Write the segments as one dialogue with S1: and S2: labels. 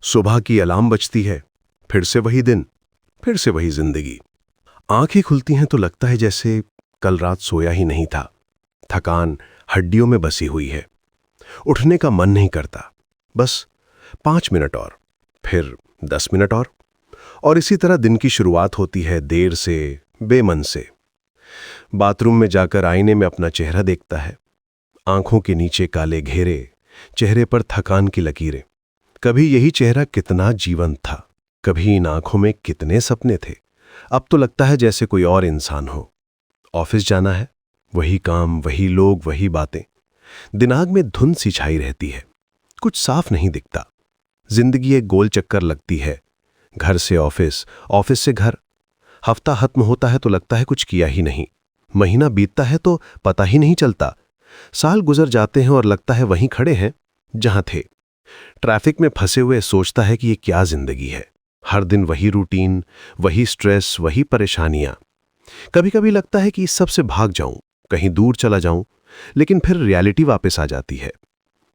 S1: सुबह की अलार्म बजती है, फिर से वही दिन, फिर से वही जिंदगी। आंखें खुलती हैं तो लगता है जैसे कल रात सोया ही नहीं था। थकान हड्डियों में बसी हुई है। उठने का मन नहीं करता। बस 5 मिनट और, फिर 10 मिनट और इसी तरह दिन की शुरुआत होती है, देर से, बेमन से। बाथरूम में जाकर आईने में अपना चेहरा देखता है। आंखों के नीचे काले घेरे, चेहरे पर थकान की लकीरें। कभी यही चेहरा कितना जीवंत था, कभी इन आंखों में कितने सपने थे। अब तो लगता है जैसे कोई और इंसान हो। ऑफिस जाना है, वही काम, वही लोग, वही बातें। दिमाग में धुंध सी छाई रहती है, कुछ साफ नहीं दिखता। जिंदगी एक गोल चक्कर लगती है, घर से ऑफिस, ऑफिस से घर। हफ्ता खत्म होता है तो लगता है कुछ किया ही नहीं। महीना बीतता है तो पता ही नहीं चलता। साल गुजर जाते हैं और लगता है वहीं खड़े हैं जहां थे। ट्रैफिक में फंसे हुए सोचता है कि ये क्या जिंदगी है। हर दिन वही रूटीन, वही स्ट्रेस, वही परेशानियां। कभी कभी लगता है कि इस सब से भाग जाऊं, कहीं दूर चला जाऊं, लेकिन फिर रियलिटी वापस आ जाती है।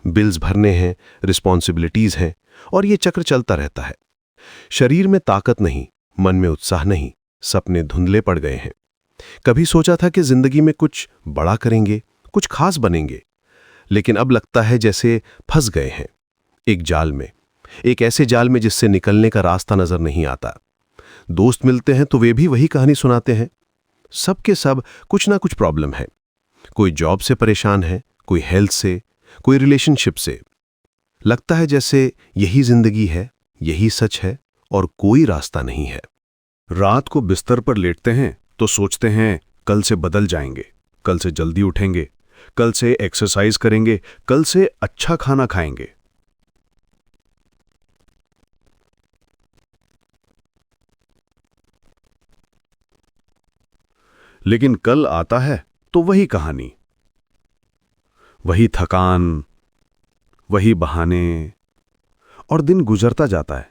S1: बिल्स भरने हैं, रिस्पॉन्सिबिलिटीज हैं, और ये चक्र चलता रहता है। शरीर में ताकत नहीं, मन में उत्साह नहीं, सपने धुंधले पड़ गए हैं। कभी सोचा था कि जिंदगी में कुछ बड़ा करेंगे, कुछ खास बनेंगे, लेकिन अब लगता है जैसे फंस गए हैं एक जाल में, एक ऐसे जाल में जिससे निकलने का रास्ता नजर नहीं आता। दोस्त मिलते हैं तो वे भी वही कहानी सुनाते हैं। सबके सब कुछ ना कुछ प्रॉब्लम है। कोई जॉब से परेशान है, कोई हेल्थ से, कोई रिलेशनशिप से। लगता है जैसे यही जिंदगी है, यही सच है, और कोई रास्ता नहीं है।
S2: रात को बिस्तर पर लेटते हैं तो सोचते हैं कल से बदल जाएंगे, कल से जल्दी उठेंगे, कल से एक्सरसाइज करेंगे, कल से अच्छा खाना खाएंगे। लेकिन कल आता है तो वही कहानी, वही थकान, वही बहाने, और दिन गुजरता जाता है।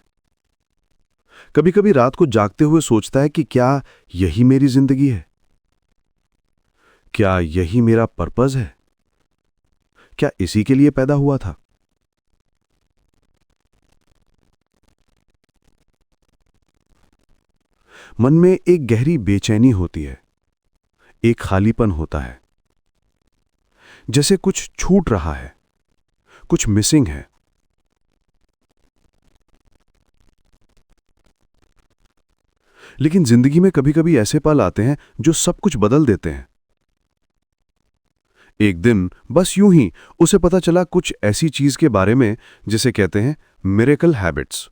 S2: कभी कभी रात को जागते हुए सोचता है कि क्या यही मेरी जिंदगी है? क्या यही मेरा पर्पस है? क्या इसी के लिए पैदा हुआ था? मन में एक गहरी बेचैनी होती है, एक खालीपन होता है, जैसे कुछ छूट रहा है, कुछ मिसिंग है। लेकिन जिंदगी में कभी कभी ऐसे पल आते हैं जो सब कुछ बदल देते हैं। एक दिन बस यूं ही उसे पता चला कुछ ऐसी चीज के बारे में जिसे कहते हैं मिरेकल हैबिट्स।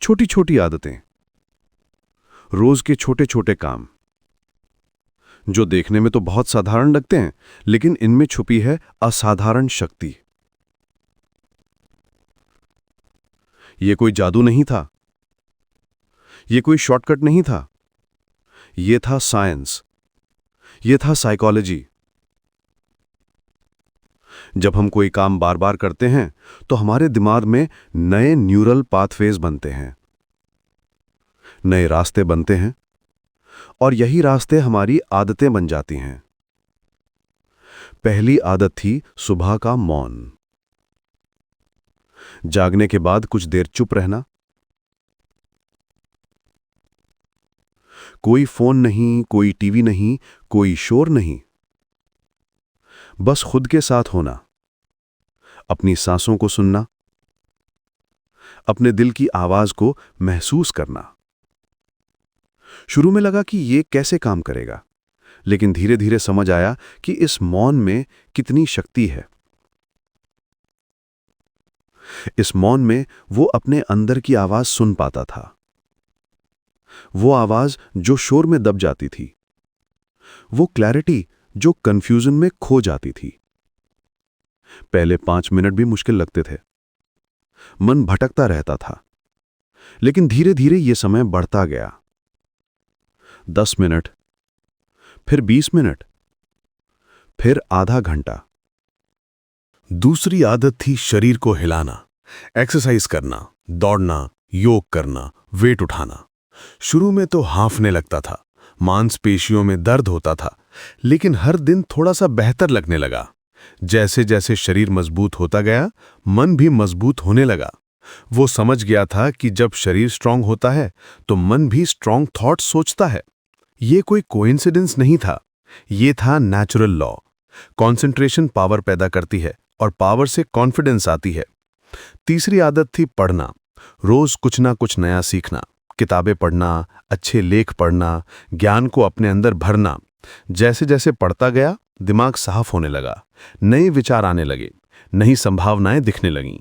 S2: छोटी छोटी आदतें, रोज के छोटे छोटे काम, जो देखने में तो बहुत साधारण लगते हैं, लेकिन इनमें छुपी है असाधारण शक्ति। यह कोई जादू नहीं था, यह कोई शॉर्टकट नहीं था, यह था साइंस, यह था साइकोलॉजी। जब हम कोई काम बार बार करते हैं तो हमारे दिमाग में नए न्यूरल पाथवेज बनते हैं, नए रास्ते बनते हैं, और यही रास्ते हमारी आदतें बन जाती हैं। पहली आदत थी सुबह का मौन। जागने के बाद कुछ देर चुप रहना। कोई फोन नहीं, कोई टीवी नहीं, कोई शोर नहीं। बस खुद के साथ होना, अपनी सांसों को सुनना, अपने दिल की आवाज को महसूस करना। शुरू में लगा कि ये कैसे काम करेगा, लेकिन धीरे धीरे समझ आया कि इस मौन में कितनी शक्ति है। इस मौन में वो अपने अंदर की आवाज सुन पाता था, वो आवाज जो शोर में दब जाती थी, वो क्लैरिटी जो कंफ्यूजन में खो जाती थी। पहले 5 मिनट भी मुश्किल लगते थे, मन भटकता रहता था, लेकिन धीरे धीरे यह समय बढ़ता गया। 10 मिनट, फिर 20 मिनट, फिर आधा घंटा।
S1: दूसरी आदत थी शरीर को हिलाना, एक्सरसाइज करना, दौड़ना, योग करना, वेट उठाना। शुरू में तो हांफने लगता था, मांसपेशियों में दर्द होता था, लेकिन हर दिन थोड़ा सा बेहतर लगने लगा। जैसे जैसे शरीर मजबूत होता गया, मन भी मजबूत होने लगा। वो समझ गया था कि जब शरीर स्ट्रांग होता है तो मन भी स्ट्रांग थॉट्स सोचता है। ये कोई कोइंसिडेंस नहीं था, ये था नेचुरल लॉ। कंसंट्रेशन पावर पैदा करती है और पावर से कॉन्फिडेंस आती है। तीसरी आदत थी पढ़ना। रोज कुछ ना कुछ नया सीखना, किताबें पढ़ना, अच्छे लेख पढ़ना, ज्ञान को अपने अंदर भरना। जैसे जैसे पढ़ता गया, दिमाग साफ होने लगा, नए विचार आने लगे, नई संभावनाएं दिखने लगीं।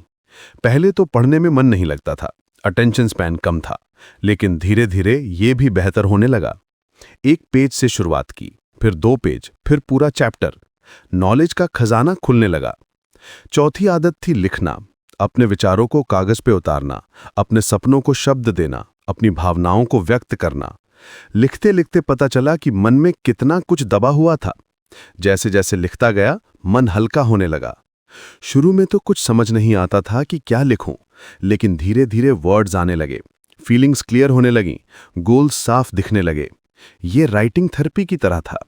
S1: पहले तो पढ़ने में मन नहीं लगता था, अटेंशन स्पैन कम था, लेकिन धीरे धीरे ये भी बेहतर होने लगा। एक पेज से शुरुआत की, फिर 2 पेज, फिर पूरा चैप्टर। नॉलेज का खजाना खुलने लगा। चौथी आदत थी लिखना। अपने विचारों को कागज पे उतारना, अपने सपनों को शब्द देना, अपनी भावनाओं को व्यक्त करना। लिखते लिखते पता चला कि मन में कितना कुछ दबा हुआ था। जैसे जैसे लिखता गया, मन हल्का होने लगा। शुरू में तो कुछ समझ नहीं आता था कि क्या लिखूं, लेकिन धीरे धीरे वर्ड्स आने लगे, फीलिंग्स क्लियर होने लगीं, गोल्स साफ दिखने लगे। ये राइटिंग थेरेपी की तरह था।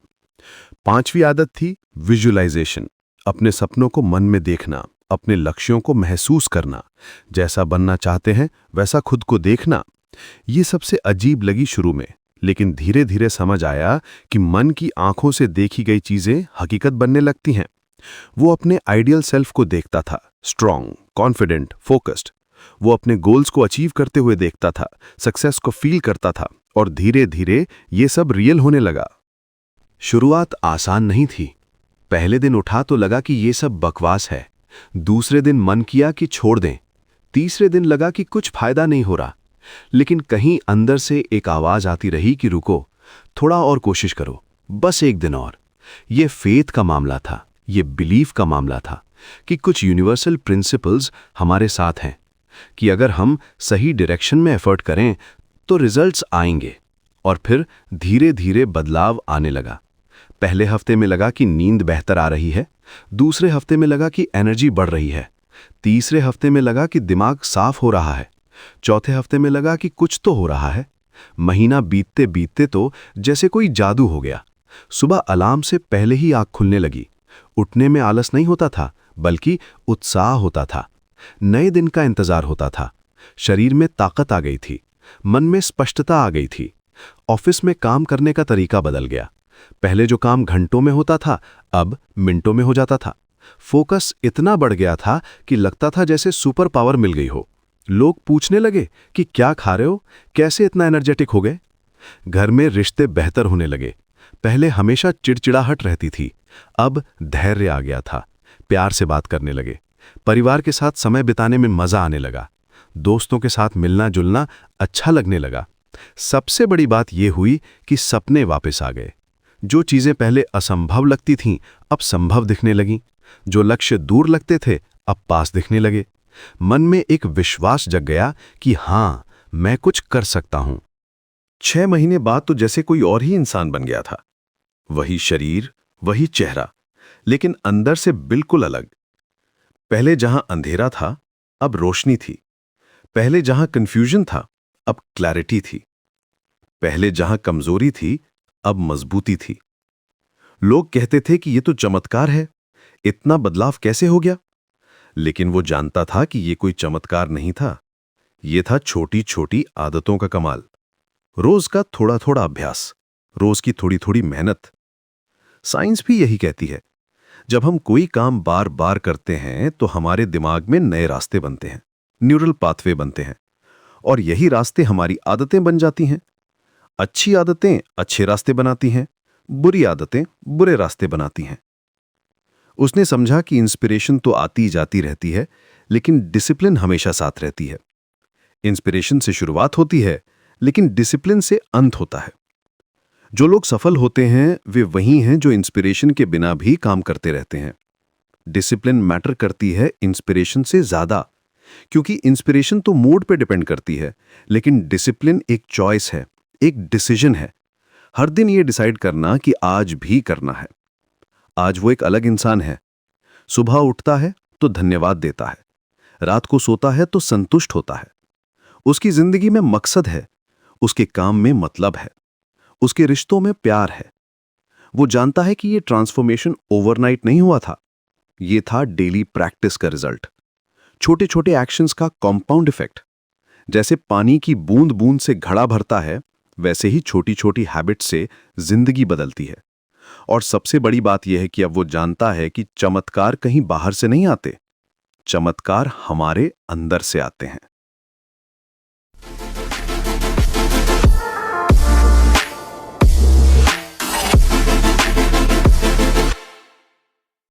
S1: 5वीं आदत थी विजुअलाइजेशन। अपने सपनों को मन में देखना, अपने लक्ष्यों को महसूस करना, जैसा बनना चाहते हैं वैसा खुद को देखना। ये सबसे अजीब लगी शुरू में, लेकिन धीरे धीरे समझ आया कि मन की आंखों से देखी गई चीजें हकीकत बनने लगती हैं। वो अपने आइडियल सेल्फ को देखता था, स्ट्रांग, कॉन्फिडेंट, फोकस्ड। वो अपने गोल्स को अचीव करते हुए देखता था, सक्सेस को फील करता था, और धीरे धीरे ये सब रियल होने लगा। शुरुआत आसान नहीं थी। पहले दिन उठा तो लगा कि ये सब बकवास है। दूसरे दिन मन किया कि छोड़ दें। तीसरे दिन लगा कि कुछ फायदा नहीं हो रहा। लेकिन कहीं अंदर से एक आवाज आती रही कि रुको, थोड़ा और कोशिश करो, बस एक दिन और। ये फेथ का मामला था, ये बिलीफ का मामला था कि कुछ यूनिवर्सल प्रिंसिपल्स हमारे साथ हैं, कि अगर हम सही डायरेक्शन में एफर्ट करें तो रिजल्ट्स आएंगे। और फिर धीरे धीरे बदलाव आने लगा। पहले हफ्ते में लगा कि नींद बेहतर आ रही है, दूसरे हफ्ते में लगा कि एनर्जी बढ़ रही है, तीसरे हफ्ते में लगा कि दिमाग साफ हो रहा है, चौथे हफ्ते में लगा कि कुछ तो हो रहा है। महीना बीतते बीतते तो जैसे कोई जादू हो गया। सुबह अलार्म से पहले ही आंख खुलने लगी। उठने में आलस नहीं होता था, बल्कि उत्साह होता था। नए दिन का इंतजार होता था। शरीर में ताकत आ गई थी, मन में स्पष्टता आ गई थी। ऑफिस में काम करने का तरीका बदल गया। पहले जो काम घंटों में होता था, अब मिनटों में हो जाता था। फोकस इतना बढ़ गया था कि लगता था जैसे सुपर पावर मिल गई हो। लोग पूछने लगे कि क्या खा रहे हो, कैसे इतना एनर्जेटिक हो गए। घर में रिश्ते बेहतर होने लगे। पहले हमेशा चिड़चिड़ाहट रहती थी, अब धैर्य आ गया था। प्यार से बात करने लगे। परिवार के साथ समय बिताने में मजा आने लगा। दोस्तों के साथ मिलना जुलना अच्छा लगने लगा। सबसे बड़ी बात यह हुई कि सपने वापस आ गए। जो चीजें पहले असंभव लगती थीं, अब संभव दिखने लगीं। जो लक्ष्य दूर लगते थे, अब पास दिखने लगे। मन में एक विश्वास जग गया कि हाँ, मैं कुछ कर सकता हूं। 6 महीने बाद तो जैसे कोई और ही इंसान बन गया था। वही शरीर, वही चेहरा, लेकिन अंदर से बिल्कुल अलग। पहले जहां अंधेरा था, अब रोशनी थी। पहले जहां कंफ्यूजन था, अब क्लैरिटी थी। पहले जहां कमजोरी थी, अब मजबूती थी। लोग कहते थे कि ये तो चमत्कार है, इतना बदलाव कैसे हो गया? लेकिन वो जानता था कि ये कोई चमत्कार नहीं था। ये था छोटी छोटी आदतों का कमाल। रोज का थोड़ा थोड़ा अभ्यास, रोज की थोड़ी थोड़ी मेहनत। साइंस भी यही कहती है, जब हम कोई काम बार बार करते हैं तो हमारे दिमाग में नए रास्ते बनते हैं, न्यूरल पाथवे बनते हैं, और यही रास्ते हमारी आदतें बन जाती हैं। अच्छी आदतें अच्छे रास्ते बनाती हैं, बुरी आदतें बुरे रास्ते बनाती हैं। उसने समझा कि इंस्पिरेशन तो आती जाती रहती है, लेकिन डिसिप्लिन हमेशा साथ रहती है। इंस्पिरेशन से शुरुआत होती है, लेकिन डिसिप्लिन से अंत होता है। जो लोग सफल होते हैं वे वही हैं जो इंस्पिरेशन के बिना भी काम करते रहते हैं। डिसिप्लिन मैटर करती है इंस्पिरेशन से ज्यादा, क्योंकि इंस्पिरेशन तो मूड पे डिपेंड करती है, लेकिन डिसिप्लिन एक चॉइस है, एक डिसीजन है। हर दिन ये डिसाइड करना कि आज भी करना है। आज वो एक अलग इंसान है। सुबह उठता है तो धन्यवाद देता है, रात को सोता है तो संतुष्ट होता है। उसकी जिंदगी में मकसद है, उसके काम में मतलब है, उसके रिश्तों में प्यार है। वो जानता है कि ये ट्रांसफॉर्मेशन ओवरनाइट नहीं हुआ था,
S2: ये था डेली प्रैक्टिस का रिजल्ट, छोटे छोटे एक्शंस का कॉम्पाउंड इफेक्ट। जैसे पानी की बूंद बूंद से घड़ा भरता है, वैसे ही छोटी छोटी हैबिट से जिंदगी बदलती है। और सबसे बड़ी बात यह है कि अब वो जानता है कि चमत्कार कहीं बाहर से नहीं आते, चमत्कार हमारे अंदर से आते हैं।